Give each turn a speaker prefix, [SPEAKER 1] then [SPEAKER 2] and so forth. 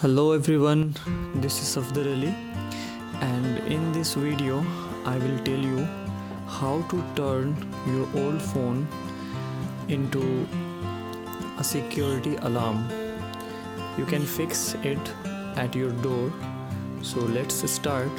[SPEAKER 1] Hello everyone, this is Safdar Ali, and in this video I will tell you how to turn your old phone into a security alarm. You can fix it at your door. So let's start.